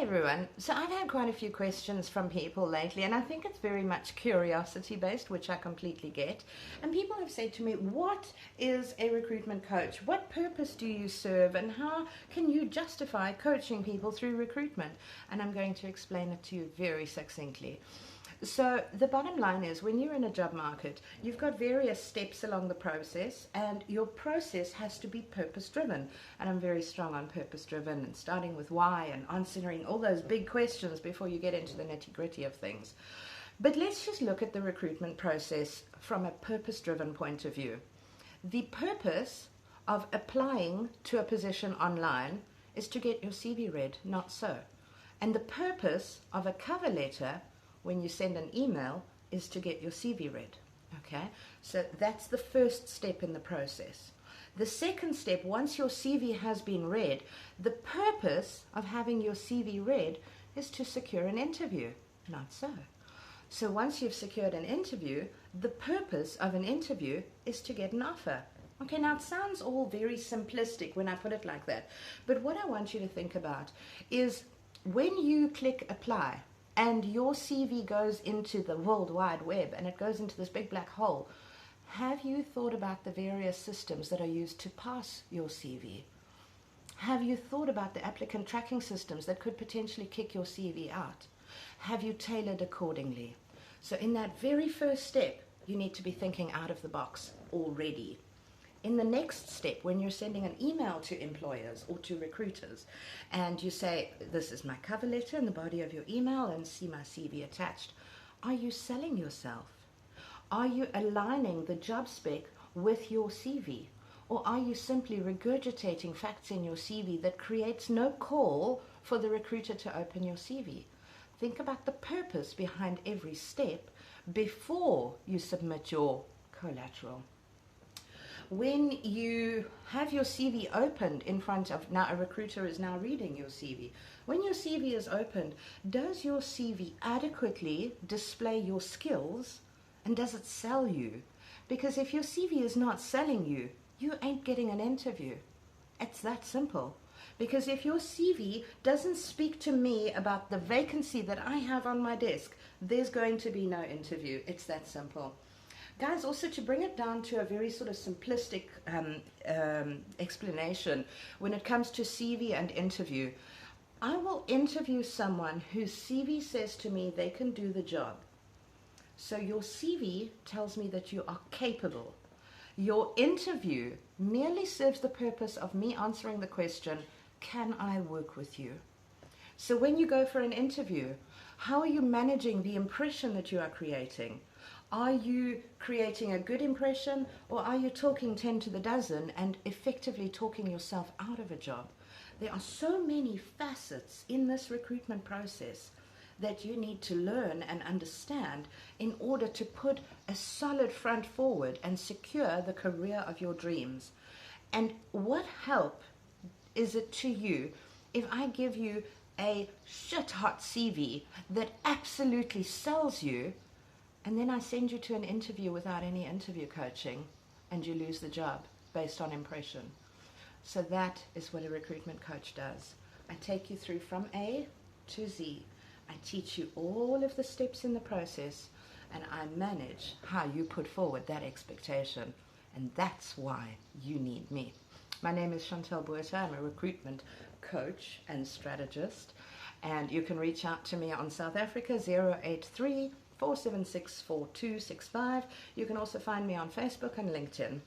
everyone. So I've had quite a few questions from people lately, and I think it's very much curiosity based, which I completely get. And people have said to me, what is a recruitment coach? What purpose do you serve, and how can you justify coaching people through recruitment? And I'm going to explain it to you very succinctly. So the bottom line is, when you're in a job market, you've got various steps along the process, and your process has to be purpose driven. And I'm very strong on purpose driven, and starting with why and answering all those big questions before you get into the nitty gritty of things. But let's just look at the recruitment process from a purpose driven point of view. The purpose of applying to a position online is to get your CV read, not so. And the purpose of a cover letter when you send an email is to get your CV read. Okay, so that's the first step in the process. The second step, once your CV has been read, the purpose of having your CV read is to secure an interview, not so. So once you've secured an interview, the purpose of an interview is to get an offer. Okay, now it sounds all very simplistic when I put it like that, but what I want you to think about is when you click apply, and your CV goes into the World Wide Web and it goes into this big black hole, have you thought about the various systems that are used to pass your CV? Have you thought about the applicant tracking systems that could potentially kick your CV out? Have you tailored accordingly? So in that very first step, you need to be thinking out of the box already. In the next step, when you're sending an email to employers or to recruiters, and you say, this is my cover letter in the body of your email and see my CV attached, are you selling yourself? Are you aligning the job spec with your CV? Or are you simply regurgitating facts in your CV that creates no call for the recruiter to open your CV? Think about the purpose behind every step before you submit your collateral. When you have your CV opened in front of, now a recruiter is now reading your CV. When your CV is opened, does your CV adequately display your skills, and does it sell you? Because if your CV is not selling you, you ain't getting an interview. It's that simple. Because if your CV doesn't speak to me about the vacancy that I have on my desk, there's going to be no interview. It's that simple. Guys, also to bring it down to a very sort of simplistic explanation, when it comes to CV and interview, I will interview someone whose CV says to me they can do the job. So your CV tells me that you are capable. Your interview merely serves the purpose of me answering the question, can I work with you? So when you go for an interview, how are you managing the impression that you are creating? Are you creating a good impression, or are you talking 10 to the dozen and effectively talking yourself out of a job? There are so many facets in this recruitment process that you need to learn and understand in order to put a solid front forward and secure the career of your dreams. And what help is it to you if I give you a shit hot CV that absolutely sells you, and then I send you to an interview without any interview coaching, and you lose the job based on impression? So that is what a recruitment coach does. I take you through from A to Z. I teach you all of the steps in the process, and I manage how you put forward that expectation. And that's why you need me. My name is Chantal Buerta. I'm a recruitment coach and strategist. And you can reach out to me on South Africa, 083 476 4265. You can also find me on Facebook and LinkedIn.